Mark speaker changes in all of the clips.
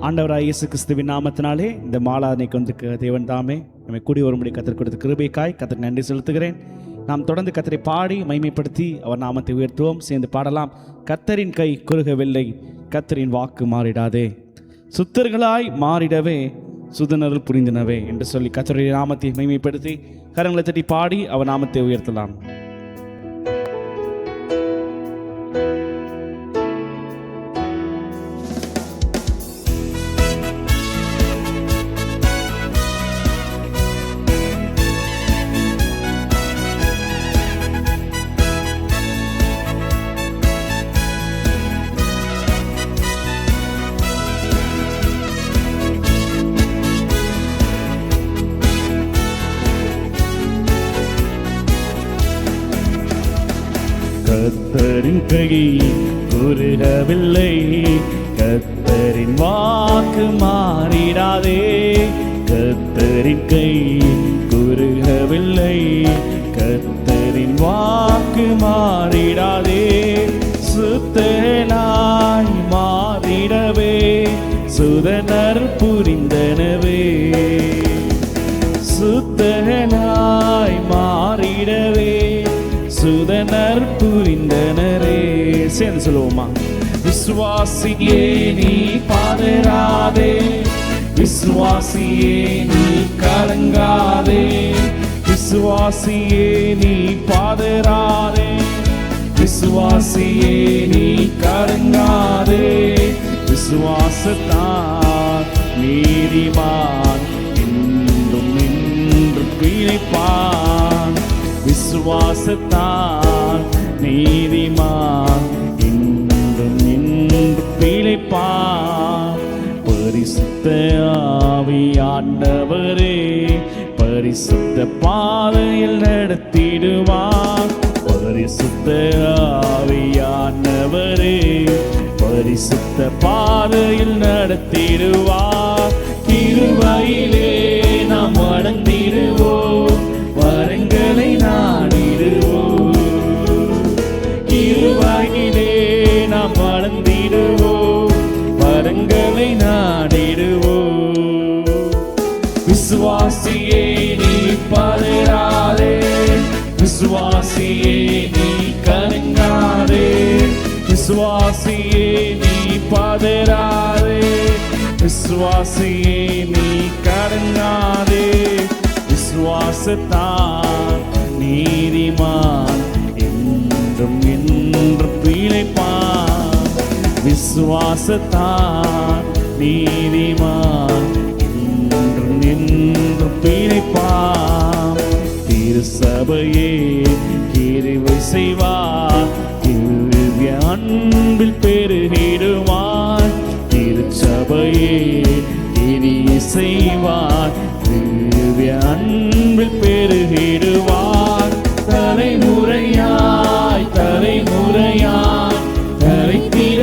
Speaker 1: ஆண்டவராய் இயேசு கிறிஸ்துவின் நாமத்தினாலே இந்த மாலாதனைக்கு வந்து தேவன் தாமே நம்மை கூடி வரும்படி கத்தர் கொடுத்த கிருபைக்காய் கத்தருக்கு நன்றி செலுத்துகிறேன். நாம் தொடர்ந்து கத்தரை பாடி மைமைப்படுத்தி அவர் நாமத்தை உயர்த்துவோம். சேர்ந்து பாடலாம். கத்தரின் கை குறுகவில்லை, கத்தரின் வாக்கு மாறிடாதே, சுத்தர்களாய் மாறிடவே சுதனர்கள் புரிந்தனவே என்று சொல்லி கத்தருடைய நாமத்தை மைமைப்படுத்தி கரங்களை தட்டி பாடி அவர் நாமத்தை உயர்த்தலாம். கத்தரின் கை குறுகவில்லை, கத்தரின் வாக்கு மாறிடாதே, கத்தரின் கை குறுகவில்லை, கத்தரின் வாக்கு மாறிடாதே, சுத்தனாய் மாறிடவே சுதனர் புரிந்தனவே, சுத்தனாய் மாறிடவே சுதனர் புரிந்தனரே. சேர்ந்து சொல்லுவோமா? விசுவாசியே நீ பதறாதே, விசுவாசியே நீ கலங்காதே, விசுவாசியே நீ பதறாதே, விசுவாசியே நீ கலங்காதே, விசுவாசத்தான் நீதிமான் என்றும் என்றும் பிழைப்பான், விசுவாசத்தான் நீதிமான் என்றும் என்றும் பிழைப்பான். பரிசுத்த ஆவியானவரே பரிசுத்த பாதையில் நடத்திடுவார், பரிசுத்த ஆவியானவரே பரிசுத்த பாதையில் நடத்திடுவார். கிருபையிலே நாம் வளர்ந்திடுவோம், வரங்களை நாடிடுவோம், கிருபையிலே நாம் வளர்ந்திடுவோம், வரங்களை நாடிடுவோம். விசுவாசியே நீ பதறாதே, விசுவாசியே நீ கலங்காதே, விசுவாசியே நீ பதறாதே, விசுவாசியே நீ கலங்காதே, விசுவாசத்தான் நீதிமான் என்றும் என்றும் பிழைப்பான், விசுவாசத்தான் நீதிமான் என்றும் என்றும் பிழைப்பான். திருசபையே கிருபை செய்வார், திவ்ய அன்பில் பெருகிடுவார், திருச்சபையே கிரியை செய்வார், அன்பில் பெருகிடுவார். தலைமுறையாய் தலைமுறையாய் தலைத்திட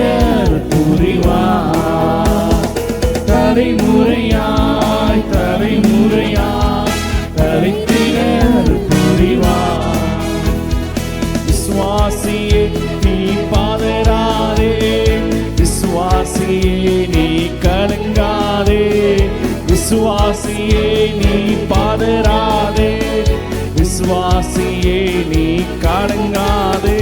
Speaker 1: புரிவார், தலைமுறையாய் தலைமுறையாய் தலைத்திட புரிவார். விசுவாசியே நீ பதறாதே, விசுவாசியே நீ கலங்காதே, விசுவாசியே நீ பதறாதே, விசுவாசியே நீ கலங்காதே,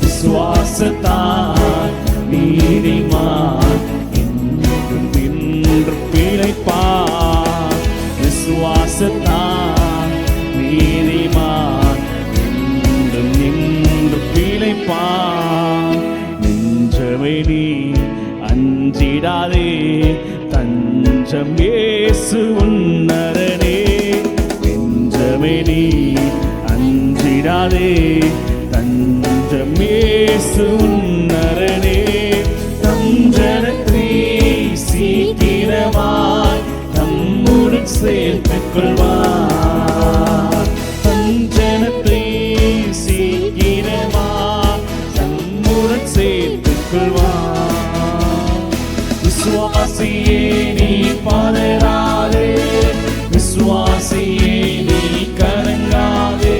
Speaker 1: விசுவாசத்தான் நீதிமான் என்றும் என்றும் பிழைப்பான், விசுவாசத்தான் நீதிமான் என்றும் என்றும் பிழைப்பான். நெஞ்சமே நீ அஞ்சிடாதே, தஞ்சம் இயேசு உன்னரனே, நெஞ்சமே நீ அஞ்சிடாதே, தஞ்சம் இயேசு உன்னரனே, தஞ்சனத்தை சீக்கிரமாய் நம்முடன் சேர்த்துக் கொள்வார், தஞ்சனத்தை சீக்கிரமாய் நம்முடன் சேர்த்துக் கொள்வார். விசுவாசியே நீ பதறாதே, விசுவாசியே நீ கலங்காதே,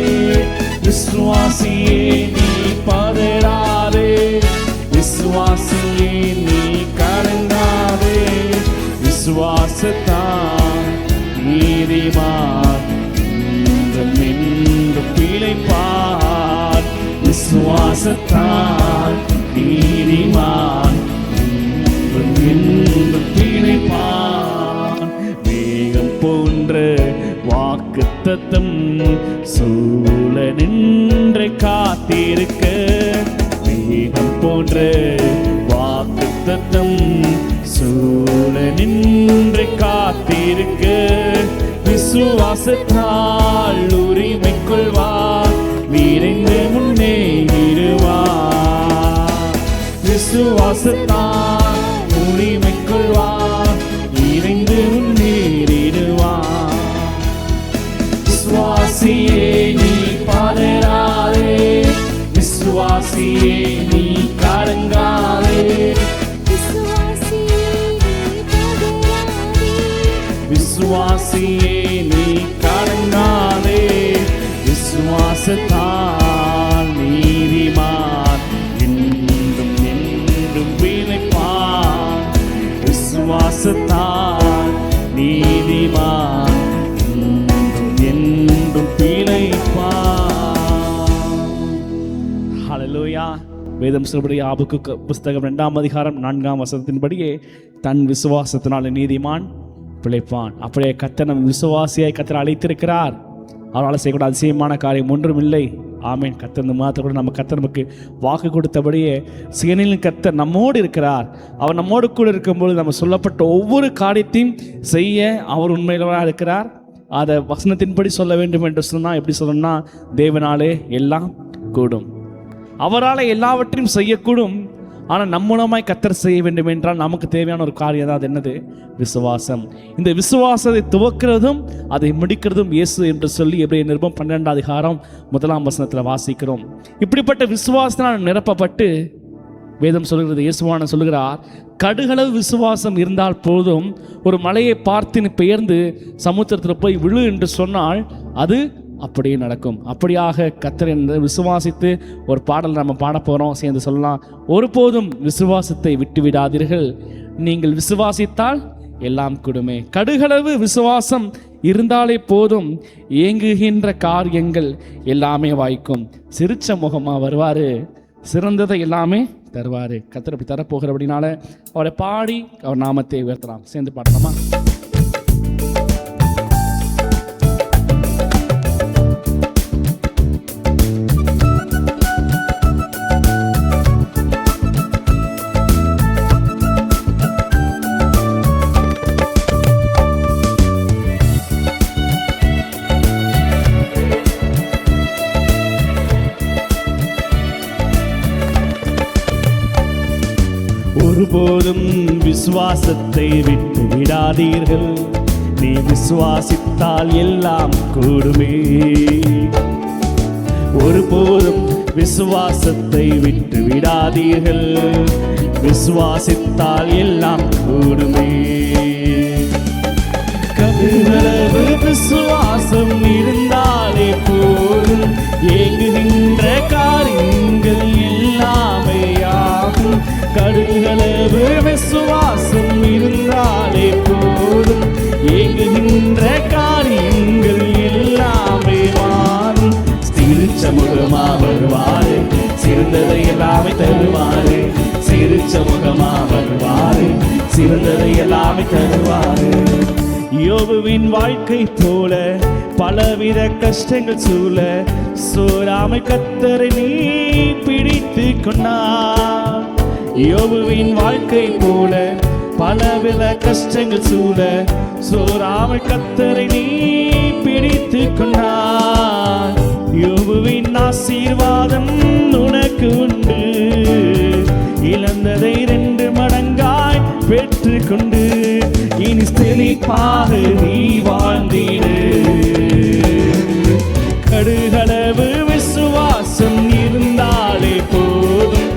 Speaker 1: விசுவாசியே நீ பதறாதே, விசுவாசியே நீ கலங்காதே, விசுவாசத்தான் நீதிமான் என்றும் பிழைப்பான். விசுவாசத்தான் நீதிமான் என்றும் பிழைப்பான். மேகம் போன்ற வாக்குத்தத்தம் சூழ நின்று காத்திருக்க, மேகம் போன்ற வாக்குத்தத்தம் சூழ நின்று காத்திருக்க, விசுவாசத்தால் உரிமை கொள்வார், விரைந்து முன்னேறிடுவார். விசுவாசத்தால் உரிமை கொள்வார், விரைந்து முன்னேறிடுவார். விசுவாசியே நீ பதறாதே, விசுவாசியே நீ கலங்காதே, விசுவாசியே நீ கலங்காதே. விசுவாசத்தால் நீதிமான் என்றும் என்றும் பிழைப்பான். விசுவாசத்தால் நீதிமான் என்றும் என்றும் பிழைப்பான். ஹல்லேலூயா. வேதம் சொல்படி ஆபகுக்கு புஸ்தகம் 2ஆம் அதிகாரம் 4ஆம் வசனத்தின்படியே தன் விசுவாசத்தினால நீதிமான் பிழைப்பான். அப்படியே கர்த்தர் நம் விசுவாசியாய் கர்த்தர் அழைத்திருக்கிறார். அவரால் செய்யக்கூட அதிசயமான காரியம் ஒன்றும் இல்லை. ஆமேன். கர்த்தர் இந்த மாதத்தை கூட நம்ம கர்த்தர் நமக்கு வாக்கு கொடுத்தபடியே சேனையின் கர்த்தர் நம்மோடு இருக்கிறார். அவர் நம்மோடு கூட இருக்கும்போது நம்ம சொல்லப்பட்ட ஒவ்வொரு காரியத்தையும் செய்ய அவர் உண்மையிலவராக இருக்கிறார். அதை வசனத்தின்படி சொல்ல வேண்டும் என்று சொன்னால் எப்படி சொல்லணும்னா, தேவனாலே எல்லாம் கூடும், அவரால் எல்லாவற்றையும் செய்யக்கூடும். ஆனால் நம் மூலமாய் கர்த்தர் செய்ய வேண்டும் என்றால் நமக்கு தேவையான ஒரு காரியம் தான். அது என்னது? விசுவாசம். இந்த விசுவாசத்தை துவக்கிறதும் அதை முடிக்கிறதும் இயேசு என்று சொல்லி எபிரேயர் நிருபம் 12ஆம் அதிகாரம் 1ஆம் வசனத்தில் வாசிக்கிறோம். இப்படிப்பட்ட விசுவாசத்தினால் நிரப்பப்பட்டு வேதம் சொல்கிறது, இயேசுவான சொல்கிறார், கடுகளவு விசுவாசம் இருந்தால் போதும், ஒரு மலையை பார்த்து பெயர்ந்து சமுத்திரத்தில் போய் விழு என்று சொன்னால் அது அப்படியே நடக்கும். அப்படியாக கர்த்தர் என்று விசுவாசித்து ஒரு பாடல் நம்ம பாட போகிறோம், சேர்ந்து சொல்லலாம். ஒருபோதும் விசுவாசத்தை விட்டு விடாதீர்கள், நீங்கள் விசுவாசித்தால் எல்லாம் கூடுமே. கடுகளவு விசுவாசம் இருந்தாலே போதும், ஏங்குகின்ற காரியங்கள் எல்லாமே வாய்க்கும். சிரிச்ச முகமாக வருவார், சிறந்ததை எல்லாமே தருவார். கர்த்தர் அப்படி தரப்போகிறபடினால அவரை பாடி அவர் நாமத்தை உயர்த்தலாம். சேர்ந்து பாடலாமா? ஒருபோதும் விசுவாசத்தை விட்டு விடாதீர்கள், நீ விசுவாசித்தால் எல்லாம் கூடுமே. ஒருபோதும் விசுவாசத்தை விட்டு விடாதீர்கள், விசுவாசித்தால் எல்லாம் கூடுமே. கடுகளவு விசுவாசம் இருந்தாலே போதும், ஏங்குகின்ற காரியங்கள் எல்லாமே ஆகும். கடுகளவு விசுவாசம் இருந்தாலே போதும், ஏங்குகின்ற காரியங்கள் எல்லாமே மாறும். சிரிச்ச முகமா வருவாரு, சிறந்ததை எல்லாமே தருவாரு. சிரிச்ச முகமா வருவாரு, சிறந்ததை எல்லாமே தருவாரு. யோபுவின் வாழ்க்கை போல பலவித கஷ்டங்கள் சூழ, சோராமை கர்த்தரை நீ பிடித்து கொண்டார். யோபுவின் வாழ்க்கை போல பலவித கஷ்டங்கள் சூழ, சோராமை கர்த்தரை நீ பிடித்து கொண்டார். யோபுவின் ஆசீர்வாதம் உனக்கு உண்டு, இழந்ததை 2 மடங்காய் பெற்று கொண்டு இனி செழிப்பாக நீ வாழ்ந்திடு. கடுகளவு விசுவாசம் இருந்தாலே போதும்,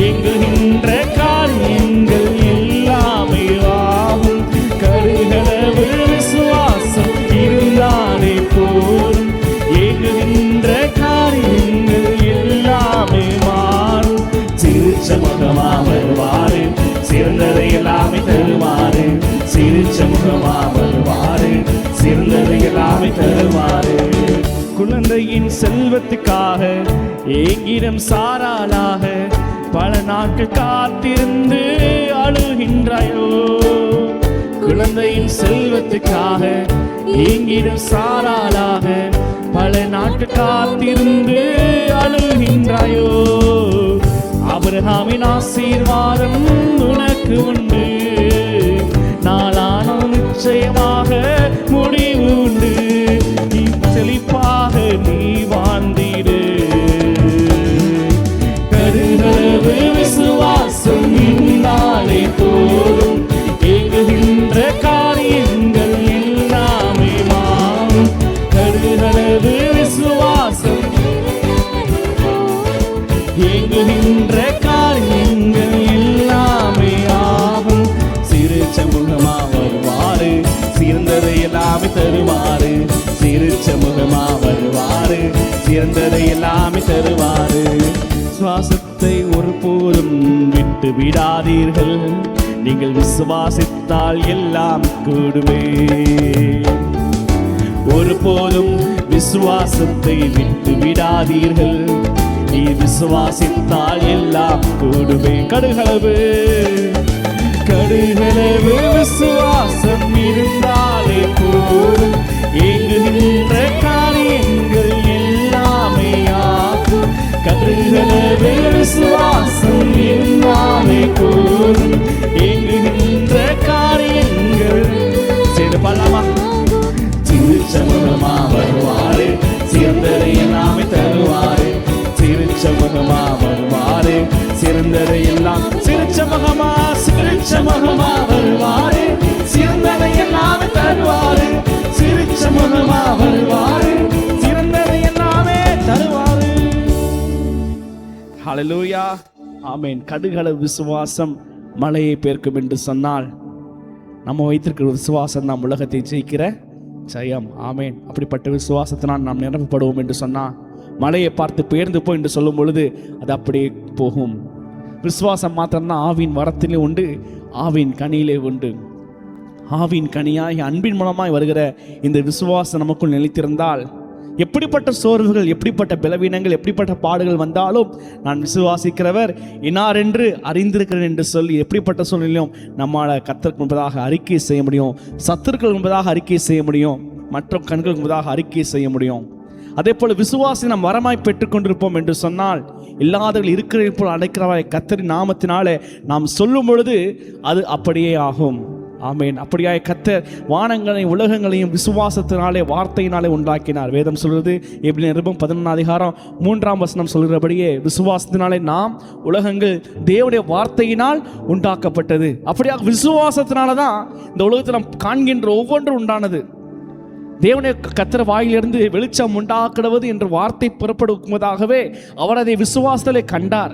Speaker 1: எங்குகின்ற காரியங்கள் எல்லாமே ஆகும். கடுகளவு விசுவாசம் இருந்தாலே போதும், எங்குகின்ற காரியங்கள் எல்லாமே மாறும். சிரிச்ச முகமா வருவாரு, சிறந்ததை எல்லாமே தருவாரு. சிரிச்ச குழந்தையின் செல்வத்துக்காக ஏங்கிடம் சாராளாக பல நாட்கள் காத்திருந்து அழுகின்றாயோ. குழந்தையின் செல்வத்துக்காக ஏங்கிடும் சாராளாக பல நாட்கள் காத்திருந்து அழுகின்றாயோ. ஆபிரகாமின் ஆசீர்வாதம் உனக்கு உண்டு, நாளானும் நிச்சயமாக முடிவு உண்டு. செழிப்பாக நீ வாழ்ந்திடு. கருகளவு விசுவாசம் இந்நாளே போதும், ஏங்குகின்ற காரியங்கள் எல்லாமே மாறும். கருகளவு விசுவாசம் ஏங்குகின்ற காரியங்கள் எல்லாமே ஆகும். சிறு சமூகமா வருவாரு, சிறந்ததை எல்லாமே தருவாரு. சிறு சமூகமா வருவாரு, சிறந்ததை எல்லாமே தருவாரு. சுவாசத்தை ஒருபோதும் விட்டு விடாதீர்கள், நீங்கள் விசுவாசித்தால் எல்லாம் கூடுமே. ஒருபோதும் விசுவாசத்தை விட்டு விடாதீர்கள், நீ விசுவாசித்தால் எல்லாம் கூடுமே. கடுகளவு கடுகளவு விசுவாசம் இருந்தாலே போதும், ஏங்குகின்ற காரியங்கள் எல்லாமே ஆகும். கடுகளவு விசுவாசம் இருந்தாலே போதும், ஏங்குகின்ற காரியங்கள் செய்து பாடலாமா? சிறு சமூகமா வருவாரு, சிறந்ததை எல்லாமே தருவாரு. சிறு சமூகமா வருவாரு, சிறந்ததை எல்லாம். சிறு சமூகமா வருவாரு, சிறந்ததை எல்லாமே தருவாரு. சிறு சமூகமா வருவாரு, சிறந்ததை எல்லாமே தருவாரு. ஹல்லேலூயா, ஆமென். கடுகளவு விசுவாசம் மலையை பெயர்க்கும் என்று சொன்னால், நம்ம வைத்திருக்கிற விசுவாசம் நாம் உலகத்தை ஜெயிக்கிற ஜெயம். ஆமென். அப்படிப்பட்ட விசுவாசத்தினால் நாம் நிரப்பப்படுவோம் என்று சொன்னால், மலையை பார்த்து பெயர்ந்து போ என்று சொல்லும் பொழுது அது அப்படியே போகும். விசுவாசம் மாத்திரம்தான் ஆவின் வரத்திலே உண்டு, ஆவின் கனியிலே உண்டு. ஆவின் கனியாய் அன்பின் மூலமாய் வருகிற இந்த விசுவாசம் நமக்குள் நிலைத்திருந்தால், எப்படிப்பட்ட சோர்வுகள், எப்படிப்பட்ட பலவீனங்கள், எப்படிப்பட்ட பாடுகள் வந்தாலும் நான் விசுவாசிக்கிறவர் இன்னார் என்று அறிந்திருக்கிறேன் என்று சொல்லி எப்படிப்பட்ட சூழ்நிலையும் நம்மால் கர்த்தருக்கு முன்பதாக அறிக்கை செய்ய முடியும். சத்துருக்கள் முன்பதாக அறிக்கை செய்ய முடியும். மற்ற கண்களுக்கு முன்பதாக அறிக்கை செய்ய முடியும். அதே போல விசுவாசி நாம் வரமாய் பெற்றுக்கொண்டிருப்போம் என்று சொன்னால், இல்லாதவர்கள் இருக்கிற போல் அழைக்கிறவரை கர்த்தரின் நாமத்தினாலே நாம் சொல்லும் பொழுது அது அப்படியே ஆகும். ஆமேன். அப்படியாய் கர்த்தர் வானங்களையும் உலகங்களையும் விசுவாசத்தினாலே வார்த்தையினாலே உண்டாக்கினார். வேதம் சொல்கிறது, எபிரேயர் நிருபம் 11:3 சொல்கிறபடியே விசுவாசத்தினாலே நாம் உலகங்கள் தேவனுடைய வார்த்தையினால் உண்டாக்கப்பட்டது. அப்படியாக விசுவாசத்தினால தான் இந்த உலகத்தில் நாம் காண்கின்ற ஒவ்வொன்றும் உண்டானது. தேவனுடைய கர்த்தர் வாயிலிருந்து வெளிச்சம் உண்டாக்குவது என்ற வார்த்தை புறப்படுவதாகவே அவர் அதை விசுவாசத்திலே கண்டார்.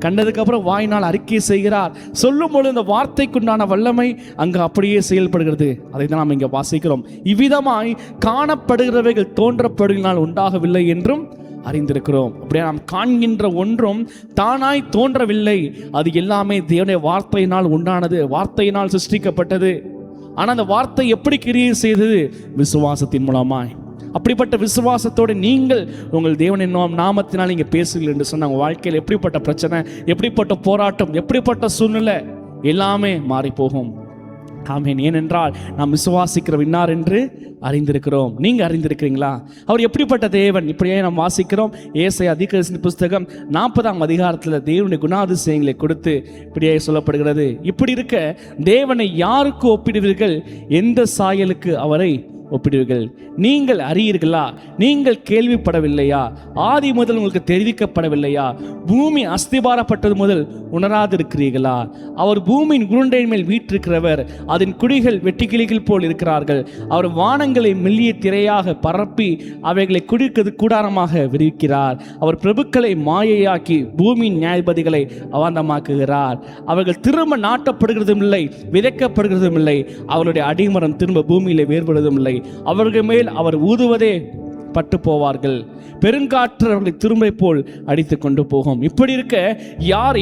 Speaker 1: கண்டதுக்கு அப்புறம் வாயினால் அறிக்கை செய்கிறார். சொல்லும் பொழுது இந்த வார்த்தைக்குண்டான வல்லமை அங்கு அப்படியே செயல்படுகிறது. அதை தான் நாம் இங்கே வாசிக்கிறோம். இவ்விதமாய் காணப்படுகிறவைகள் தோன்றப்படுகினால் உண்டாகவில்லை என்றும் அறிந்திருக்கிறோம். அப்படியே நாம் காண்கின்ற ஒன்றும் தானாய் தோன்றவில்லை, அது எல்லாமே தேவனுடைய வார்த்தையினால் உண்டானது, வார்த்தையினால் சிருஷ்டிக்கப்பட்டது. ஆனால் அந்த வார்த்தை எப்படி கிரியை செய்தது? விசுவாசத்தின் மூலமாய். அப்படிப்பட்ட விசுவாசத்தோடு நீங்கள் உங்கள் தேவனின் நாமத்தினால் நீங்கள் பேசுங்கள் என்று சொன்ன உங்கள் வாழ்க்கையில் எப்படிப்பட்ட பிரச்சனை, எப்படிப்பட்ட போராட்டம், எப்படிப்பட்ட சூழ்நிலை எல்லாமே மாறி போகும். ஆமென். ஏனென்றால் நாம் விசுவாசிக்கிற இன்னார் என்று அறிந்திருக்கிறோம். நீங்கள் அறிந்திருக்கிறீங்களா? அவர் எப்படிப்பட்ட தேவன்? இப்படியே நாம் வாசிக்கிறோம். ஏசாயா தீர்க்கதரிசி புஸ்தகம் 40ஆம் அதிகாரத்தில் தேவனுடைய குணாதிசயங்களை கொடுத்து இப்படியே சொல்லப்படுகிறது. இப்படி இருக்க தேவனை யாருக்கு ஒப்பிடுவீர்கள்? எந்த சாயலுக்கு அவரை ஒப்பிடுவீர்கள்? நீங்கள் அறியீர்களா? நீங்கள் கேள்விப்படவில்லையா? ஆதி முதல் உங்களுக்கு தெரிவிக்கப்படவில்லையா? பூமி அஸ்திபாரப்பட்டது முதல் உணராதிருக்கிறீர்களா? அவர் பூமியின் உருண்டையின் மேல் வீற்றிருக்கிறவர், அதன் குடிகள் வெட்டுக்கிளிகள் போல் இருக்கிறார்கள். அவர் வானங்களை மெல்லிய திரையாக பரப்பி அவைகளை குடிக்கிறது கூடாரமாக விரிக்கிறார். அவர் பிரபுக்களை மாயையாக்கி பூமியின் நியாயபதிகளை அவாந்தமாக்குகிறார். அவர்கள் திரும்ப நாட்டப்படுகிறதும் இல்லை, விதைக்கப்படுகிறதும் இல்லை. அவருடைய அடிமரம் திரும்ப பூமியிலே வேறுபடுவதும் இல்லை. அவர்கள் மேல் அவர் ஊதுவதே பட்டு போவார்கள். பெருங்காற்று அவர்களை திரும்ப போல் அடித்து கொண்டு போகும். இப்படி இருக்க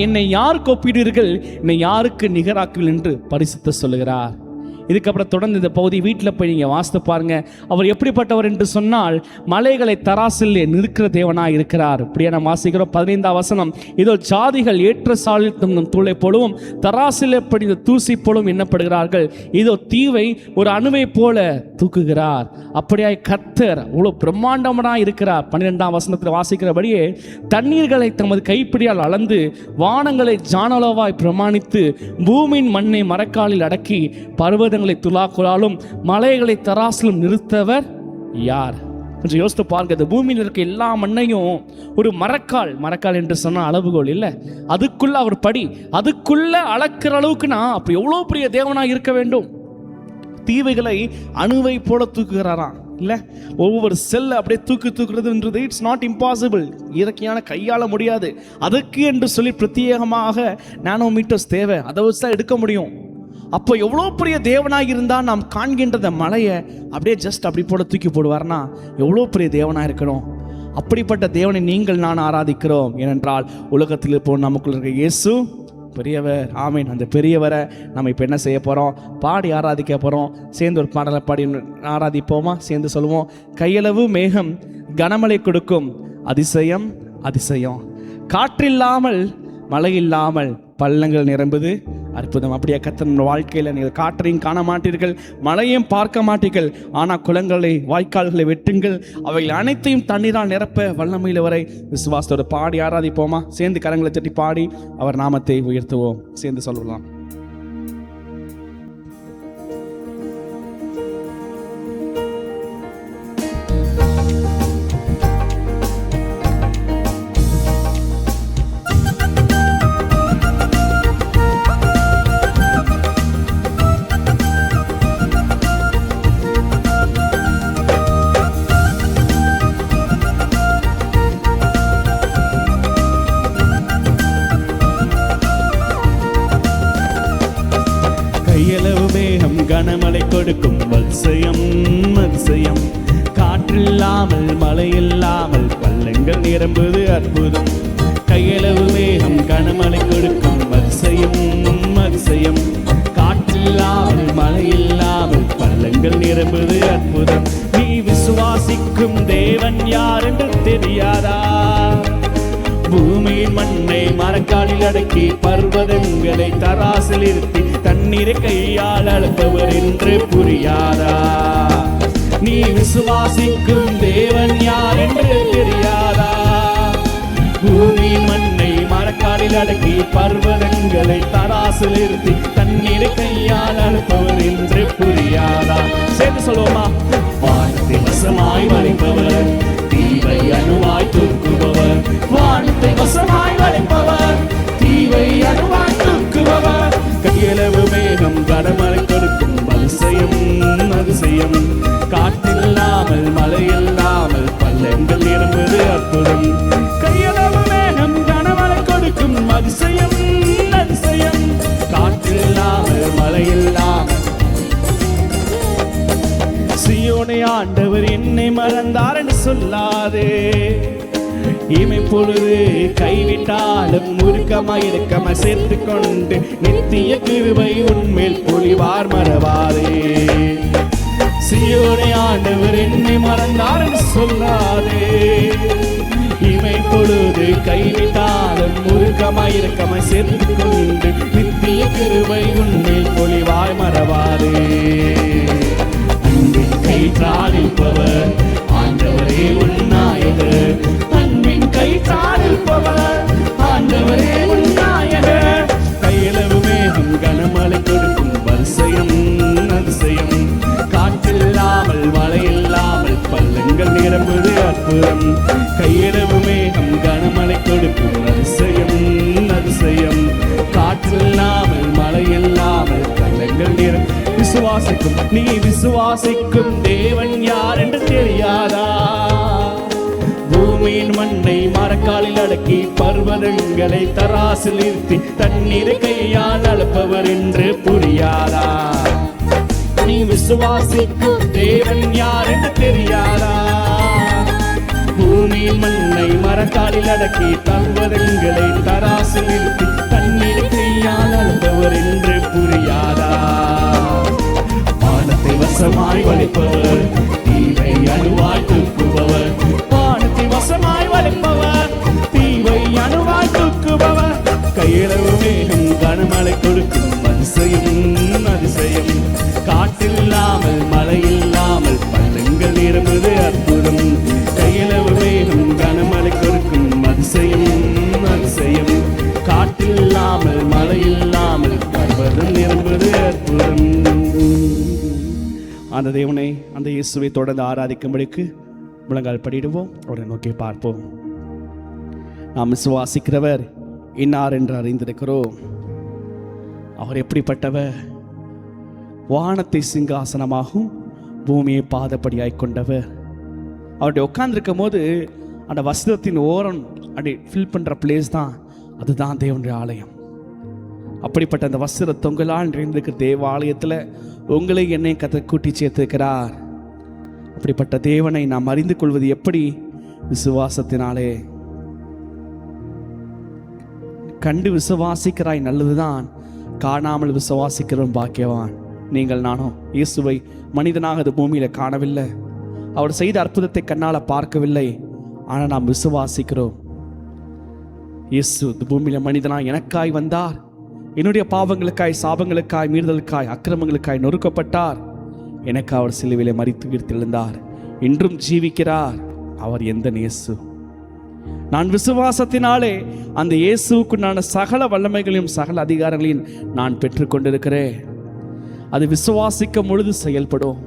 Speaker 1: என்னை யாருக்கு ஒப்பிடுவீர்கள்? என்னை யாருக்கு நிகராக்குவீர்கள் என்று பரிசுத்த சொல்லுகிறார். இதுக்கப்புறம் தொடர்ந்து இந்த பகுதி வீட்டில் போய் நீங்கள் வாசித்து பாருங்க. அவர் எப்படிப்பட்டவர் என்று சொன்னால் மலைகளை தராசில் நிற்கிற தேவனாக இருக்கிறார். இப்படியே நம்ம வாசிக்கிறோம் 15ஆம் வசனம். இதோ ஜாதிகள் ஏற்ற சாலில் தங்கும் தூளை போலவும் தராசில் படிந்த தூசி போலும் எண்ணப்படுகிறார்கள். இதோ தீவை ஒரு அணுவை போல தூக்குகிறார். அப்படியாய் கர்த்தர் அவ்வளோ பிரம்மாண்டமாக இருக்கிறார். 12ஆம் வசனத்தில் வாசிக்கிறபடியே தண்ணீர்களை தமது கைப்பிடியால் அளந்து வானங்களை ஜானளவாய் பிரமாணித்து பூமியின் மண்ணை மரக்காலில் அடக்கி பர்வதங்களை துலாக்குலாலும் மலைகளை தராசிலும் நிறுத்தவர் யார்? கொஞ்சம் யோசித்து பாருங்க. இந்த பூமியில் இருக்க எல்லா மண்ணையும் ஒரு மரக்கால் என்று சொன்ன அளவுகோல் இல்லை, அதுக்குள்ள அவர் படி, அதுக்குள்ள அளக்கிற அளவுக்குன்னா அப்போ எவ்வளோ பெரிய தேவனாக இருக்க வேண்டும். தீவைகளை அணுவை போல தூக்குகிறாராம். இல்லை, ஒவ்வொரு செல்லை அப்படியே தூக்குறதுன்றது இட்ஸ் நாட் இம்பாசிபிள். இயற்கையான கையாள முடியாது. அதுக்கு என்று சொல்லி பிரத்யேகமாக நானோமீட்டர்ஸ் தேவை. அதை வச்சு தான் எடுக்க முடியும். அப்போ எவ்வளோ பெரிய தேவனாக இருந்தால் நாம் காண்கின்ற மலையை அப்படியே ஜஸ்ட் அப்படி போல தூக்கி போடுவார்னா எவ்வளோ பெரிய தேவனாக இருக்கணும். அப்படிப்பட்ட தேவனை நீங்கள் நான் ஆராதிக்கிறோம். ஏனென்றால் உலகத்தில் இப்போ நமக்குள்ள இருக்க இயேசு பெரியவர். ஆமீன். அந்த பெரியவரை நம்ம இப்போ என்ன செய்ய போகிறோம்? பாடி ஆராதிக்க போகிறோம். சேர்ந்து ஒரு பாடலை பாடி ஆராதிப்போமா? சேர்ந்து சொல்லுவோம். கையளவு மேகம் கனமழை கொடுக்கும், அதிசயம் அதிசயம். காற்றில்லாமல் மழை இல்லாமல் பள்ளங்கள் நிரம்புது, அற்புதம். அப்படியே கர்த்தர் வாழ்க்கையில் நீங்கள் காற்றையும் காண மாட்டீர்கள், மழையும் பார்க்க மாட்டீர்கள். ஆனால் குளங்களை வாய்க்கால்களை வெட்டுங்கள், அவைகள் அனைத்தையும் தண்ணீரால் நிரப்ப வல்லமையில் வரை விசுவாசத்தோடு பாடி ஆராதிப்போமா? சேர்ந்து கரங்களை தட்டி பாடி அவர் நாமத்தை உயர்த்துவோம். சேர்ந்து சொல்லலாம். கனமழை கொடுக்கும் அதிசயம் அதிசயம். காற்றில்லாமல் மழை இல்லாமல் பள்ளங்கள் நிரம்புது, அற்புதம். கையளவு மேகம் கனமழை கொடுக்கும் அதிசயம் அதிசயம். காற்றில்லாமல் மழை இல்லாமல் பள்ளங்கள் நிரம்புது, அற்புதம். நீ விசுவாசிக்கும் தேவன் யார் என்று தெரியாதா? பூமியின் மண்ணை மரக்காலில் அடக்கி பர்வதங்களை தராசில் இருத்தி தண்ணீரை கையால் அளப்பவர் என்று புரியாதா? நீ விசுவாசிக்கும் தேவன் யார் என்று தெரியாதா? பூமியின் மண்ணை மரக்காலில் அடக்கி பர்வதங்களை தராசில் இருத்தி தண்ணீரை கையால் அளப்பவர் என்று புரியாதா? சேர்ந்து சொல்லுவோமா? வானத்தை வசமாய் வளைப்பவர், தீவை அணுவாய் தூக்குபவர். வானத்தை வசமாய் வளைப்பவர், தீவை அணுவாய் தூக்குபவர். கையளவு மேகம் கனமழை கொடுக்கும் அதிசயம் அதிசயம். காற்றில்லாமல் மழை இல்லாமல் பள்ளங்கள் நிரம்புது, அற்புதம். கையளவு மேகம் கனமழை கொடுக்கும் அதிசயம் அதிசயம். காற்றில்லாமல் மழை இல்லாமல். சீயோனை ஆண்டவர் என்னை மறந்தார் என்று சொல்லாதே. இமை பொழுது கைவிட்டாலும் முறுக்கமாய் இருக்கமாய் சேர்த்து கொண்டு நித்திய கிருபை உன்மேல் பொழிவார், மறவாதே. சீயோனை ஆண்டவர் என்னை மறந்தார் என்று சொல்லாதே. இமை பொழுது கைவிட்டாலும் முறுக்கமாய் இருக்கமாய் சேர்த்து கொண்டு நித்திய கிருபை உன்மேல் பொழிவாய், மறவாதே. அன்பின் கயிற்றாலிப்பவர் ஆண்டவரே உன்னாயகர். அன்பின் கயிற்றாலிப்பவர் ஆண்டவரே உன்னாயகர். கையளவு மேகம் கனமழை கொடுக்கும் அதிசயம் அதிசயம். காற்றில்லாமல் மழை இல்லாமல் பள்ளங்கள் நிரம்புது, அற்புதம். கையளவு மேகம் கனமழை கொடுக்கும் அதிசயம் அதிசயம். காற்றில்லாமல் மழை இல்லாமல் பள்ளங்கள் நிரம்புது. விசுவாசிக்கும் நீ விசுவாசிக்கும் தேவன் யார் என்று தெரியாதா? பூமியின் மண்ணை மரக்காலில் அடக்கி பர்வதங்களை தராசில் இருத்தி தண்ணீரை கையால் அளப்பவர் என்று புரியாதா? நீ விசுவாசிக்கும் தேவன் யார் என்று தெரியாதா? பூமியின் மண்ணை மரக்காலில் அடக்கி பர்வதங்களை தராசில் இருத்தி தண்ணீரை கையால் அளப்பவர் என்று புரியாதா? வசமாய் வலிப்பவர், தீவை அணுவாய் தூக்குபவர். வானத்தை வசமாய் வலிப்பவர், தீவை அணுவாய் தூக்குபவர். கையளவு மேகம் கனமழை கொடுக்கும் அதிசயம் அதிசயம். காற்றில்லாமல் மழை இல்லாமல் பள்ளங்கள் நிரம்புது அற்புதம். கையளவு மேகம் கனமழை கொடுக்கும் அதிசயம் அதிசயம். காற்றில்லாமல் மழை இல்லாமல் பர்வதம் நிரம்புது அற்புதம். அந்த தேவனை, அந்த இயேசுவை தொடர்ந்து ஆராதிக்கும்படிக்கு முழங்கால் படிடுவோம், அவரை நோக்கி பார்ப்போம். நாம் விசுவாசிக்கிறவர் இன்னார் என்று அறிந்திருக்கிறோம். அவர் எப்படிப்பட்டவர்? வானத்தை சிங்காசனமாகும், பூமியை பாதப்படியாய் கொண்டவர். அவருடைய உட்கார்ந்துருக்கும் போது அந்த வஸ்திரத்தின் ஓரம் அப்படி ஃபில் பண்ணுற பிளேஸ் தான், அதுதான் தேவனுடைய ஆலயம். அப்படிப்பட்ட அந்த வஸ்திர தொங்கலால் நிறைந்திருக்கிற தேவாலயத்தில் உங்களை என்னை கர்த்தர் கூட்டி சேர்த்திருக்கிறார். அப்படிப்பட்ட தேவனை நாம் அறிந்து கொள்வது எப்படி? விசுவாசத்தினாலே. கண்டு விசுவாசிக்கிறாய் நல்லதுதான், காணாமல் விசுவாசிக்கிறவன் பாக்கியவான். நீங்கள் நானும் இயேசுவை மனிதனாக அது பூமியில் காணவில்லை, அவர் செய்த அற்புதத்தை கண்ணால் பார்க்கவில்லை, ஆனால் நாம் விசுவாசிக்கிறோம். இயேசு இந்த பூமியில் மனிதனாக எனக்காய் வந்தார், என்னுடைய பாவங்களுக்காய், சாபங்களுக்காய், மீறுதலுக்காய், அக்கிரமங்களுக்காய் நொறுக்கப்பட்டார். எனக்கு அவர் சிலுவையிலே மரித்து உயிர்த்தெழுந்தார், இன்றும் ஜீவிக்கிறார். அவர் எந்த இயேசு? நான் விசுவாசத்தினாலே அந்த இயேசுக்குண்டான சகல வல்லமைகளையும் சகல அதிகாரங்களையும் நான் பெற்றுக்கொண்டிருக்கிறேன். அது விசுவாசிக்கும் பொழுது செயல்படும்.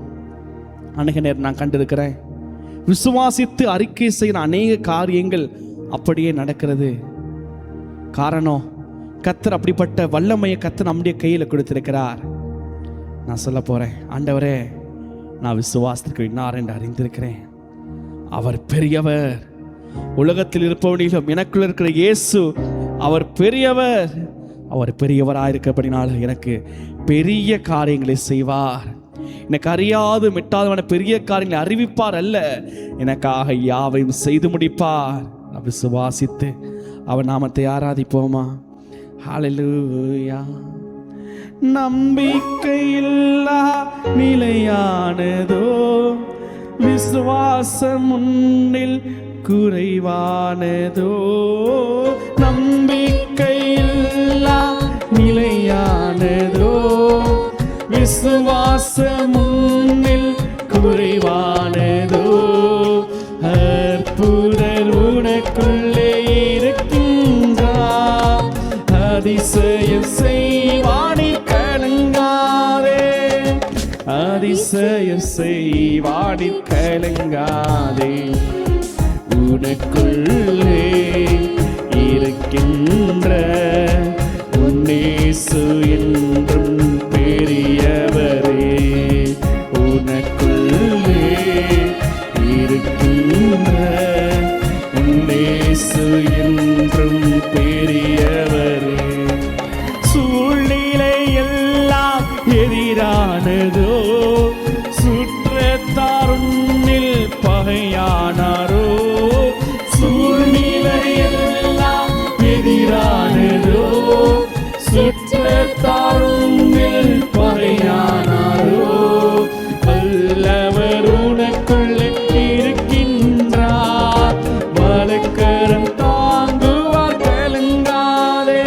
Speaker 1: அநேக நேரம் நான் கண்டிருக்கிறேன், விசுவாசித்து அறிக்கை செய்கிற அநேக காரியங்கள் அப்படியே நடக்கிறது. காரணம், கர்த்தர் அப்படிப்பட்ட வல்லமையை கர்த்தர் நம்முடைய கையில் கொடுத்திருக்கிறார். நான் சொல்ல போறேன், ஆண்டவரே, நான் விசுவாசத்துக்கு இன்னார் என்று அறிந்திருக்கிறேன். அவர் பெரியவர். உலகத்தில் இருப்பவனிலும் எனக்குள்ள இருக்கிற இயேசு அவர் பெரியவர். அவர் பெரியவராயிருக்கப்படினால எனக்கு பெரிய காரியங்களை செய்வார். எனக்கு அறியாது மெட்டாதவன பெரிய காரியங்களை அறிவிப்பார் அல்ல, எனக்காக யாவையும் செய்து முடிப்பார். நான் விசுவாசித்து அவர் நாமத்தை ஆராதிப்போமா? ஹல்லேலூயா. நம்பிக்கையில்லா நிலையானதோ, விசுவாசம் முன்னில் குறைவானதோ. நம்பிக்கையில்லா நிலையானதோ, விசுவாசம் முன்னில் குறைவானதோ. அற்புதர் உனக்குள்ளே இருக்கின்றார், அதிசயம் செய்வானி கலங்காதே, அதிசயம் செய்வானி கலங்காதே. உனக்குள்ளே இருக்கின்ற உன்னேசு என்றும் பெரியவரே. உனக்குள்ளே இருக்கின்ற உன்னேசு என்றும் பெரியவரே. சூழ்நிலை எல்லாம் எதிரானதோ, சுற்றத்தார் உன்னில் பகையானாரோ. சூழ்நிலை எல்லாம் எதிரானதோ, சுற்றத்தார் உன்னில் பகையானாரோ. வல்லவர் உனக்குள்ளே இருக்கின்றார், வலக்கரம் தாங்குவார் கலங்காதே,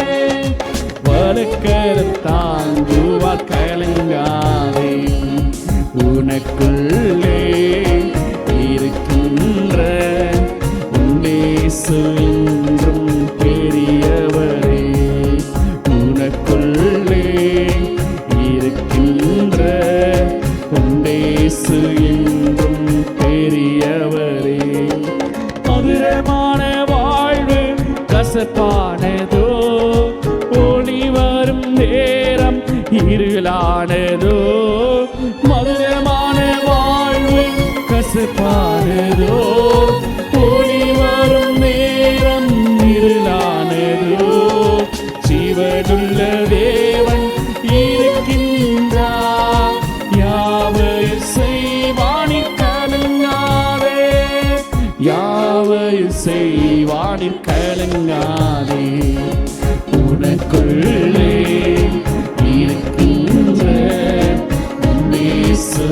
Speaker 1: வலக்கரம் தாங்குவார் கலங்காதே. உனக்குள்ளே இருக்கின்ற உன்னேசு என்றும் பெரியவரே. உனக்குள்ளே இருக்கின்ற உன்னேசு என்றும் பெரியவரே. மதுரமான வாழ்வு கசப்பானதோ, ஒளி வரும் நேரம் இருளானதோ. மதுரமான வாழ்வு கசப்பானதோ, ஒளி வரும் நேரம் இருளானதோ. ஜீவனுள்ள தேவன் இருக்கின்றார், யாவையும் செய்வானி கலங்காதே, யாவையும் செய்வானி கலங்காதே. உனக்குள்ளே இருக்கின்ற இயேசு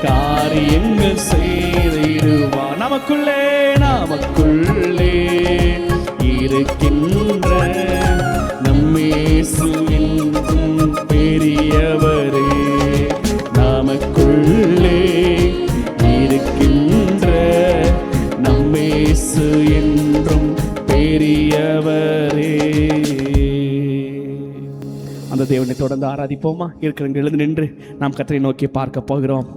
Speaker 1: காரியங்கள் செய்திடுவார். நமக்குள்ளே இருக்கின்ற நம் இயேசு என்றும் பெரியவரே. நமக்குள்ளே இருக்கின்ற நம் இயேசு என்றும் பெரியவரே. அந்த தேவனை தொடர்ந்து ஆராதிப்போமா? இருக்கிறவங்க எழுந்து நின்று நாம் கர்த்தரை நோக்கி பார்க்க போகிறோம்.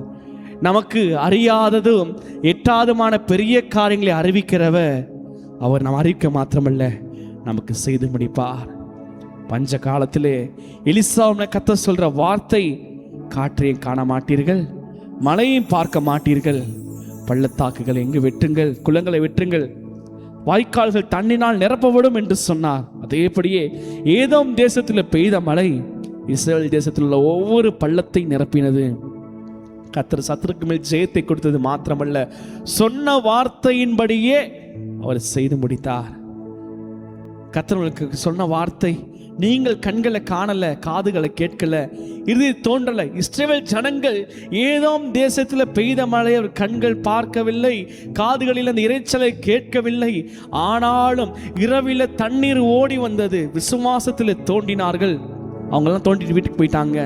Speaker 1: நமக்கு அறியாததும் எட்டாதுமான பெரிய காரியங்களை அறிவிக்கிறவர் அவர் நாம் அறிவிக்க மாத்திரமல்ல, நமக்கு செய்து முடிப்பார். பஞ்ச காலத்திலே எலிசாவை கர்த்தர் சொல்ற வார்த்தை, காற்றையும் காண மாட்டீர்கள், மழையும் பார்க்க மாட்டீர்கள், பள்ளத்தாக்குகளை எங்கு வெட்டுங்கள், குளங்களை வெட்டுங்கள், வாய்க்கால்கள் தண்ணினால் நிரப்பப்படும் என்று சொன்னார். அதேபடியே ஏதோம் தேசத்தில் பெய்த மழை இஸ்ரவேல் தேசத்தில் உள்ள ஒவ்வொரு பள்ளத்தை நிரப்பினது. கர்த்தர் சத்துருக்கு மேல் ஜெயத்தை கொடுத்தது மாத்திரமல்ல, சொன்ன வார்த்தையின்படியே அவர் செய்து முடித்தார். கர்த்தர் சொன்ன வார்த்தை நீங்கள் கண்களை காணல, காதுகளை கேட்கல, இது தோன்றல. இஸ்ரவேல் ஜனங்கள் ஏதோம் தேசத்தில் பெய்த மழை அவர் கண்கள் பார்க்கவில்லை, காதுகளில் அந்த இரைச்சலை கேட்கவில்லை. ஆனாலும் இரவில தண்ணீர் ஓடி வந்தது. விசுவாசத்தில் தோண்டினார்கள், அவங்கெல்லாம் தோண்டிட்டு வீட்டுக்கு போயிட்டாங்க.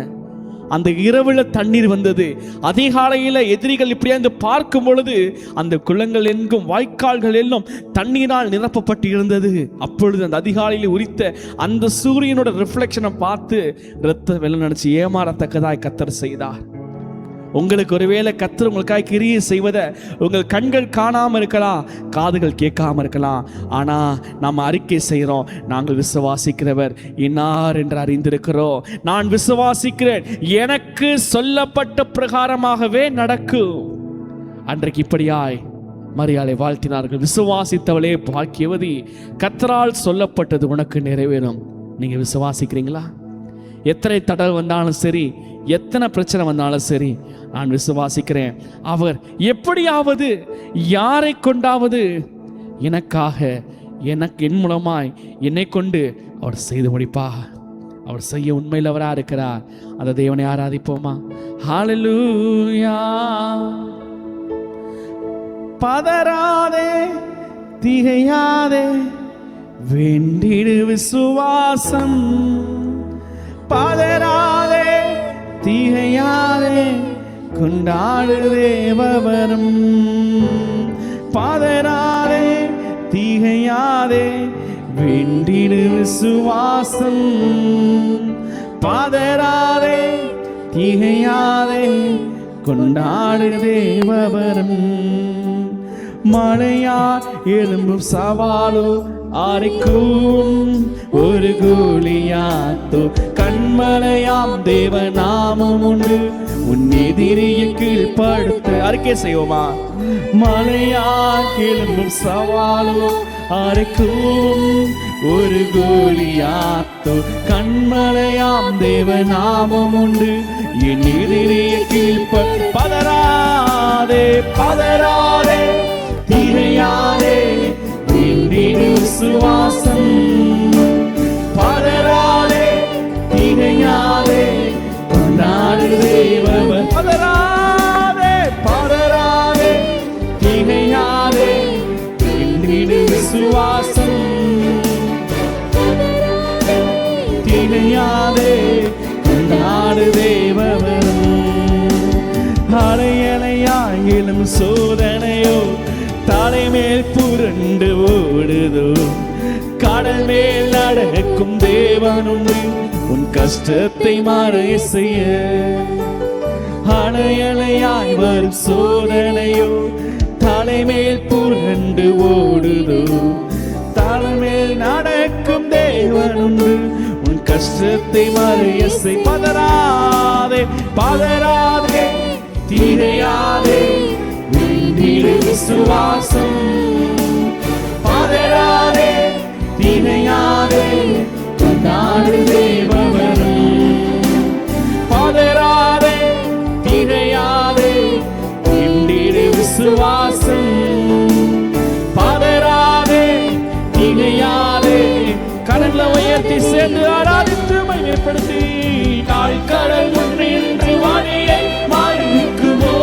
Speaker 1: அந்த இரவுல தண்ணீர் வந்தது. அதிகாலையில் எதிரிகள் இப்படியே பார்க்கும் பொழுது அந்த குளங்கள் எங்கும் வாய்க்கால்கள் எல்லாம் தண்ணீரால் நிரப்பப்பட்டு இருந்தது. அப்பொழுது அந்த அதிகாலையில் உரித்த அந்த சூரியனோட ரிஃப்ளெக்ஷனை பார்த்து இரத்த வெள்ளம் நினைச்சு ஏமாறத்தக்கதாய் கர்த்தர் செய்தார். உங்களுக்கு ஒருவேளை கர்த்தர் உங்களுக்காக கிரியை செய்வதை உங்கள் கண்கள் காணாமல் இருக்கலாம், காதுகள் கேட்காம இருக்கலாம். ஆனால் நாம் அறிக்கை செய்கிறோம், நாங்கள் விசுவாசிக்கிறவர் இன்னார் என்று அறிந்திருக்கிறோம். நான் விசுவாசிக்கிறேன், எனக்கு சொல்லப்பட்ட பிரகாரமாகவே நடக்கும். அன்றைக்கு இப்படியாய் மரியாதை வாழ்த்தினார்கள். விசுவாசித்தவளே பாக்கியவதி, கர்த்தரால் சொல்லப்பட்டது உனக்கு நிறைவேறும். நீங்கள் விசுவாசிக்கிறீங்களா? எத்தனை தடவை வந்தாலும் சரி, எத்தனை பிரச்சனை வந்தாலும் சரி, நான் விசுவாசிக்கிறேன், அவர் எப்படியாவது யாரை கொண்டாவது எனக்காக, எனக்கு என் மூலமாய் என்னை கொண்டு அவர் செய்து முடிப்பா. அவர் செய்ய உண்மையில் அவராக இருக்கிறார். அந்த தேவனை ஆராதிப்போமா? ஹல்லேலூயா. பதறாதே, திகையாதே, வேண்டிடு விசுவாசம். பதறாதே, திகையாதே, கொண்டாடு தேவவரம். பதறாதே, திகையாதே, வேண்டிடு விசுவாசம். பதறாதே, திகையாதே, கொண்டாடு தேவவரம். மழையா எழும்பும் சவாலோ ஆரைக்கும் ஒரு கோலியாத்தோ, கண்மலையாம் தேவநாமம் உண்டு உன் எதிரிய கீழ்படுத்த. அறிக்கை செய்வோமா? மழையா எழும்பும் சவாலோ ஆரைக்கும் ஒரு கோலியாத்தோ, கண்மலையாம் தேவநாமம் உண்டு என் எதிரிய கீழ்படு. பதறாதே, பதறாதே, திகையாதே, விசுவாசம். பதறாதே, திகையாதே, கொண்டாடு தேவவர். பதறாதே, பதறாதே, திகையாதே, விசுவாசம். திகையாதே, கொண்டாடு தேவவர். அலையலையாயிலும் சோதனையோ தலைமேல் புரண்டு ஓடுதோ, கடல் மேல் நடக்கும் தேவனுண்டு உன் கஷ்டத்தை மறைய செய்ய. அலையலையாய் வரும் சோதனையோ தலைமேல் புரண்டு ஓடுதோ, தலைமேல் நடக்கும் தேவனுண்டு உன் கஷ்டத்தை மறைய செய். பதறாதே, பதறாதே, திகையாதே, விசுவாசம். பதறாதே, திகையாதே, கொண்டாடு தேவவரம். பதறாதே, திகையாதே, விசுவாசம். பதறாதே, திகையாதே, கடலை உயர்த்தி சேர்ந்து ஆராதித்து மகிமைப்படுத்தி, கால் கடல் முன்னின்று வாணியை மாறிக்குமோ.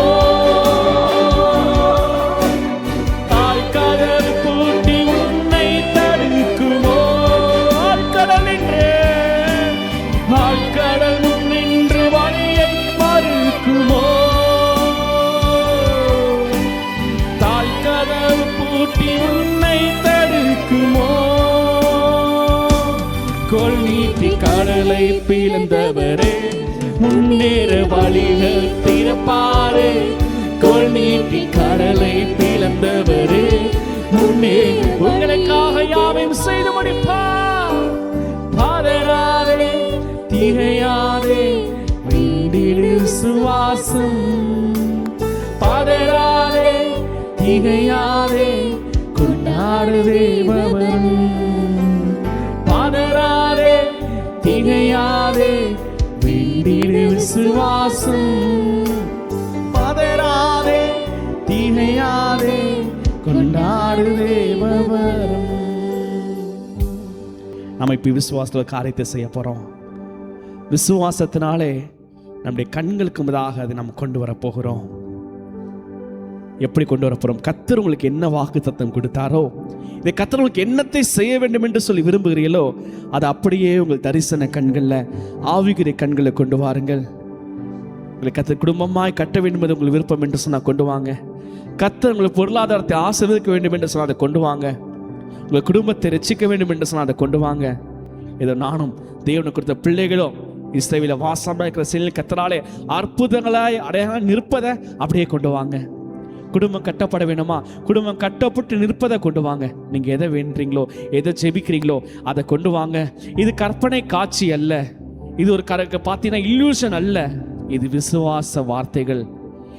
Speaker 1: கடலை பிளந்தவரே, முன்னேற வழிகள் திறப்பாரே. கோல் நீட்டி கடலை பிளந்தவரே, முன்னே உங்களுக்காக யாவையும் செய்து முடிப்பார். பதறாதே, திகையாதே, வீண்டிடு விசுவாசம். பதறாதே, திகையாதே, கொண்டாடு தேவன். பதறாதே, திகையாதே, வீண்டிடு விசுவாசம். பதறாதே, திகையாதே, கொண்டாடு தேவன். நம்ம இப்ப விசுவாசத்துல காரியத்தை செய்ய போறோம். விசுவாசத்தினாலே நம்முடைய கண்களுக்கு முதாக அதை நம்ம கொண்டு வர போகிறோம். எப்படி கொண்டு வர போறோம்? கர்த்தர் உங்களுக்கு என்ன வாக்குத்தத்தம் கொடுத்தாரோ, இதை கர்த்தர் உங்களுக்கு என்னத்தை செய்ய வேண்டும் என்று சொல்லி விரும்புகிறீர்களோ அதை அப்படியே உங்கள் தரிசன கண்களில், ஆவிக்குரிய கண்களில் கொண்டு வாருங்கள். உங்களுக்கு கர்த்தர் குடும்பமாய் கட்ட வேண்டும் என்று உங்களுக்கு விருப்பம் என்று சொன்னால் கொண்டு வாங்க. கர்த்தர் உங்களுக்கு பொருளாதாரத்தை ஆசீர்வதிக்க வேண்டும் என்று சொன்னால் அதை கொண்டு வாங்க. உங்கள் குடும்பத்தை ரட்சிக்க வேண்டும் என்று சொன்னால் அதை கொண்டு வாங்க. இதோ நானும் தேவனுக்கு கொடுத்த பிள்ளைகளும் இஸ்ரவேலில் வாசமாக இருக்கிற சிலையில் கர்த்தராலே அற்புதங்களாய் அடையாளம் நிற்பதை அப்படியே கொண்டு வாங்க. குடும்பம் கட்டப்பட வேணுமா? குடும்பம் கட்டப்பட்டு நிற்பதை கொண்டு வாங்க. நீங்க எதை வேண்டுறீங்களோ, எதை ஜெபிக்கிறீங்களோ அதை கொண்டு வாங்க. இது கற்பனை காட்சி அல்ல, இது ஒரு பார்த்தீங்கன்னா இல்லூஷன் அல்ல, இது விசுவாச வார்த்தைகள்,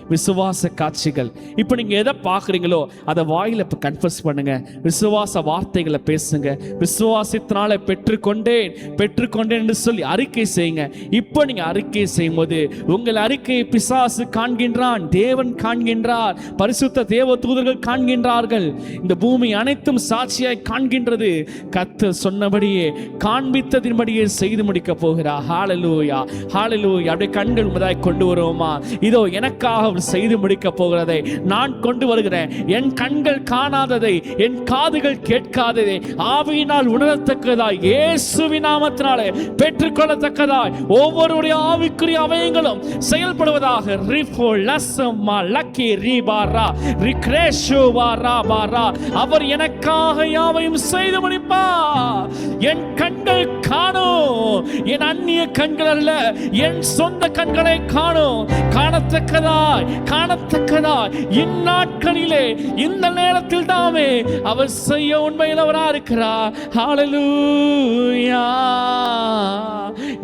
Speaker 1: விசுவாச காட்சிகள். இப்போ நீங்க எதை பார்க்குறீங்களோ அதை வாயில இப்போ கன்ஃபஸ் பண்ணுங்க. விசுவாச வார்த்தைகளை பேசுங்க. விசுவாசத்தினால பெற்றுக்கொண்டேன் என்று சொல்லி அறிக்கை செய்யுங்க. இப்போ நீங்க அறிக்கை செய்யும் போது உங்கள் அறிக்கையை பிசாசு காண்கின்றான், தேவன் காண்கின்றார், பரிசுத்த தேவ தூதர்கள் காண்கின்றார்கள். இந்த பூமி அனைத்தும் சாட்சியாய் காண்கின்றது. கர்த்தர் சொன்னபடியே காண்பித்ததின்படியே செய்து முடிக்க போகிறார். ஹalleluya, ஹalleluya. அப்படியே கண்கள் முதாய் கொண்டு வருவோமா? இதோ எனக்காக செய்து முடிக்க போகிறதை நான் கொண்டு வருகிறேன். என் கண்கள் காணாததை, என் காதுகள் கேட்காததை ஆவியினால் உணரத்தக்கதாய், இயேசுவின் நாமத்தினாலே பெற்றுக்கொள்ளத்தக்கதாய் ஒவ்வொருடைய ஆவிக்குரிய அவயங்களும் செயல்படுவதாக. ரிஃபோ லசமா லக்கி ரிபாரா ரிக்ரேஷோவாரா பாரா. அவர் எனக்காக யாவையும் செய்து முடிப்பார். என் கண்கள் காணும், என் அந்நிய கண்கள் அல்ல, என் சொந்த கண்களை காணும். காணத்தக்கதாய் இந்நாட்களிலே இந்த நேரத்தில் தாமே அவர் செய்ய உண்மையில் அவராக இருக்கிறார். ஹalleluya.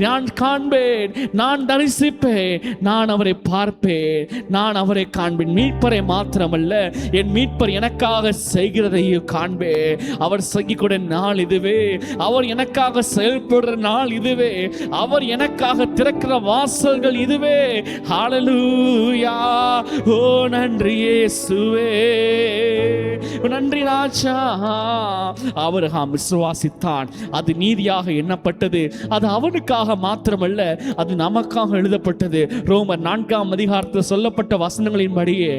Speaker 1: நான் காண்பேன், நான் தரிசிப்பேன், நான் அவரை பார்ப்பேன், நான் அவரை காண்பேன். மீட்பரை மாத்திரமல்ல, என் மீட்பர் எனக்காக செய்கிறதையும் காண்பேன். அவர் செய்யக்கூடிய நாள் இதுவே, அவர் எனக்காக செயல்படுற நாள் இதுவே, அவர் எனக்காக திறக்கிற வாசல்கள் இதுவே. ஹalleluya. ஓ நன்றி இயேசுவே, நன்றி ராஜா. ஆபிரகாம் விசுவாசித்தான், அது நீதியாக எண்ணப்பட்டது. அது அவனுக்காக மாத்திரமல்ல, அது நமக்காக எழுதப்பட்டது. ரோமர் 4ஆம் அதிகாரத்தில் சொல்லப்பட்ட வசனங்களின்படியே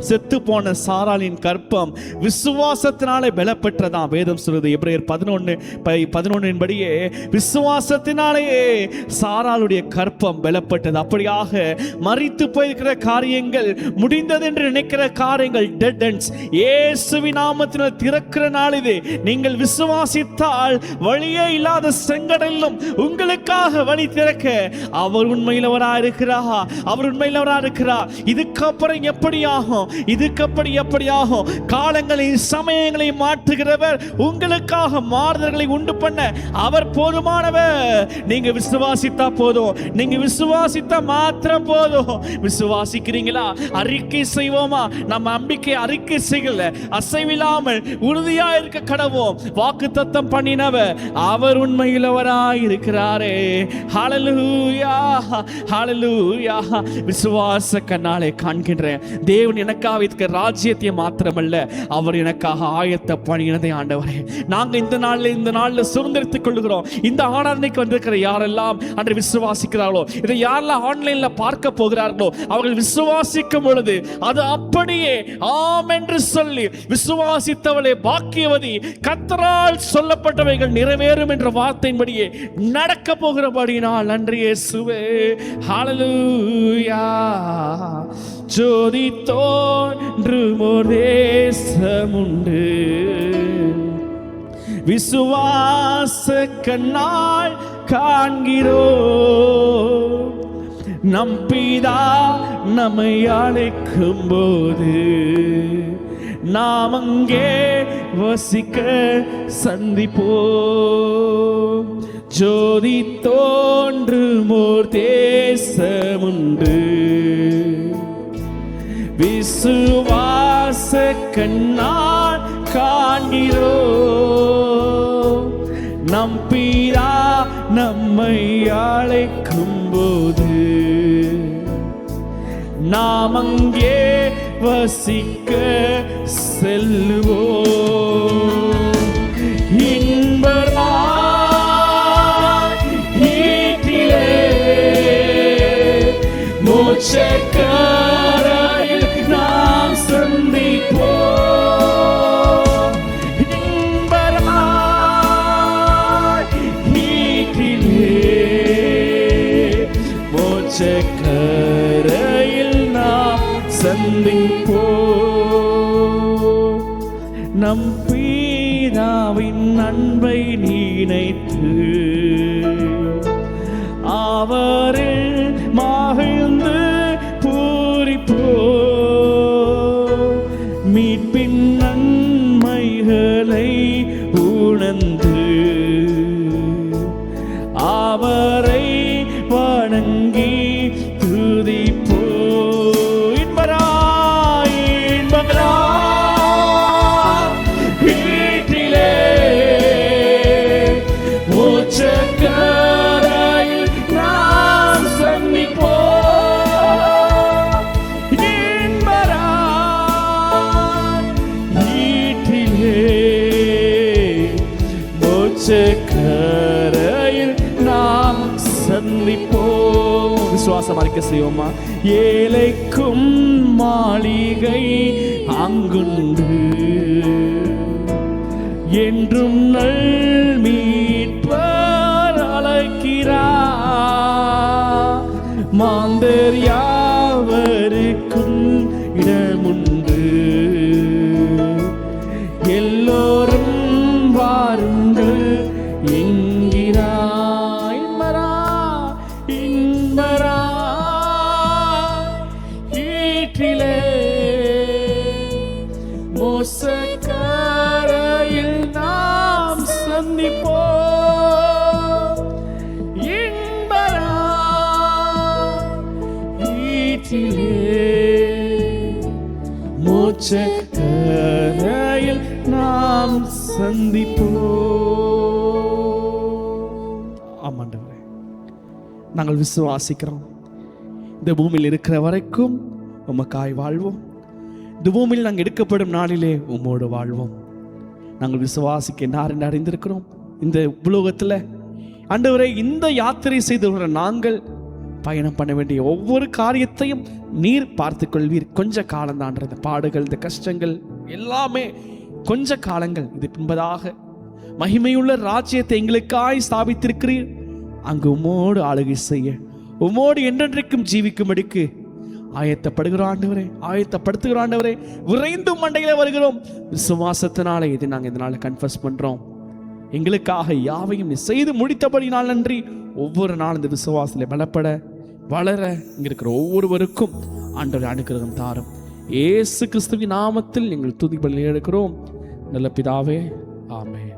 Speaker 1: செத்து போன சாராளின் கற்பம் விசுவாசத்தினாலே பலப்பெற்றதாம் வேதம் சொல்லுது. எபிரேயர் 11:11 படியே விசுவாசத்தினாலேயே சாராளுடைய கற்பம் பலப்பட்டது. அப்படியாக மரித்து போயிருக்கிற காரியங்கள், முடிந்தது என்று நினைக்கிற காரியங்கள், டெட் எண்ட்ஸ், இயேசுவின் நாமத்தினால் திறக்கிற நாள் இது. நீங்கள் விசுவாசித்தால் வழியே இல்லாத செங்கடலிலும் உங்களுக்காக வழி திறக்க அவர் உண்மையிலவராக இருக்கிறார். அவர் உண்மையிலவராக இருக்கிறார். இதுக்கப்புறம் எப்படி ஆகும், இதுக்கப்படி எப்படியாகும்? காலங்களையும் சமயங்களையும் மாற்றுகிறவர், உங்களுக்காக மாறுதல்களை உண்டு பண்ண அவர் போதுமானவர். நீங்க விசுவாசித்தா போதும், நீங்க விசுவாசித்தா மாத்திரம் போதும். விசுவாசிக்கிறீங்களா? அறிக்கை செய்வோமா? நம்ம நம்பிக்கை அறிக்கை செய்யல, அசைவில்லாமல் உறுதியா இருக்க கடவோம். வாக்குத்தத்தம் பண்ணினவர் அவர் உண்மையிலவராய் இருக்கிறாரே. ஹalleluya, ஹalleluya. விசுவாச கண்ணாலே காண்கின்றேன். தேவன் எனக்காக இருக்கிற ராஜ்யத்தை மாத்திரமல்ல, அவர் எனக்காக ஆயத்த பண்ணினதை ஆண்டவரே நாங்கள் இந்த நாளில் சுதந்திரித்துக் கொள்கிறோம். இந்த ஆராதனைக்கு வந்திருக்கிற யாரெல்லாம் அன்று விசுவாசிக்கிறார்களோ, இதை யாரெல்லாம் ஆன்லைன்ல பார்க்க போகிறார்களோ, அவர்கள் விசுவாசிக்கும் பொழுது அது அப்படியே ஆம் என்று சொல்லி, விசுவாசித்தவளே பாக்கியவதி, கர்த்தரால் சொல்லப்பட்டவைகள் நிறைவேறும் என்ற வார்த்தையின்படியே நடக்க போகிறபடினால் நன்றி இயேசுவே. ஹalleluya. ஜோதி தோன்றும் ஓர் தேசமுண்டு, விசுவாச கண்ணால் காண்கிறோம். நம் பிதா நம்மை அழைக்கும் போது நாம் அங்கே வசிக்க சந்திப்போம். ஜோதி தோன்றுமோர் தேசமுண்டு, விசுவாச கண்ணால் காண்கிறோம். நம் பிதா நம்மை அழைக்கும் போது நாம் அங்கே வசிக்க செல்லுவோம். இன்பராயிற்றிலே மோட்சக்கரையில் நாம் சந்திப்போம். இன்பராயிற்றிலே மோட்சக்கரையில் நாம் சந்திப்போம். நம் பிதாவின் அன்பை நினைத்து அவரில் மகிழ்ந்து பூரிப்போம். மீட்பின் நன்மைகளை உணர்ந்து அவரை வணங்கி துதிப்போம். கரையில் நாம் சந்திப்போம். விசுவாசம் அறிக்கை செய்வோமா? ஏழைக்கும் மாளிகை அங்குண்டு, என்றும் நல் மீட்பர் அழைக்கிறார். மாந்தர் யாவருக்கும் இடமுண்டு, எல்லோரும் வாருங்கள் என்கிறாய். இன்பராயிற்றிலே மோசக்கரையில் நாம் சந்திப்போம். இன்பராயிற்றிலே மோட்சக்கரையில் நாம் சந்திப்போம். ஆமாண்டவரே, நாங்கள் விசுவாசிக்கிறோம். இந்த பூமியில் இருக்கிற வரைக்கும் உமக்காய் வாழ்வோம். இந்த பூமியில் நாங்கள் எடுக்கப்படும் நாளிலே உம்மோடு வாழ்வோம். நாங்கள் விசுவாசிக்க என்ன அறிந்திருக்கிறோம். இந்த உலோகத்தில் ஆண்டவரே, இந்த யாத்திரை செய்து வர நாங்கள் பயணம் பண்ண வேண்டிய ஒவ்வொரு காரியத்தையும் நீர் பார்த்து கொள்வீர். கொஞ்ச காலம்தான்ற இந்த பாடுகள், இந்த கஷ்டங்கள் எல்லாமே கொஞ்ச காலங்கள். இது பின்பதாக மகிமையுள்ள ராஜ்யத்தை எங்களுக்காய் ஸ்தாபித்திருக்கிறீர். அங்கு உம்மோடு ஆளுகை செய்ய, உம்மோடு என்றென்றைக்கும் ஜீவிக்கும்படிக்கு ஆயத்தப்படுகிறோம் ஆண்டவரே, ஆயத்தப்படுத்துகிறோம் ஆண்டவரே. விரைந்து மண்டையில வருகிறோம். விசுவாசத்தினால இதை நாங்கள் இதனால கன்ஃபஸ் பண்றோம். எங்களுக்காக யாவையும் நீ செய்து முடித்தபடினால் நன்றி. ஒவ்வொரு நாளும் இந்த விசுவாசத்தில் பலப்பட வளர இங்க இருக்கிற ஒவ்வொருவருக்கும் ஆண்டவரே அனுக்கிரகம் தாரும். இயேசு கிறிஸ்துவின் நாமத்தில் எங்கள் துதி பலி எடுக்கிறோம் நல்ல பிதாவே, ஆமென்.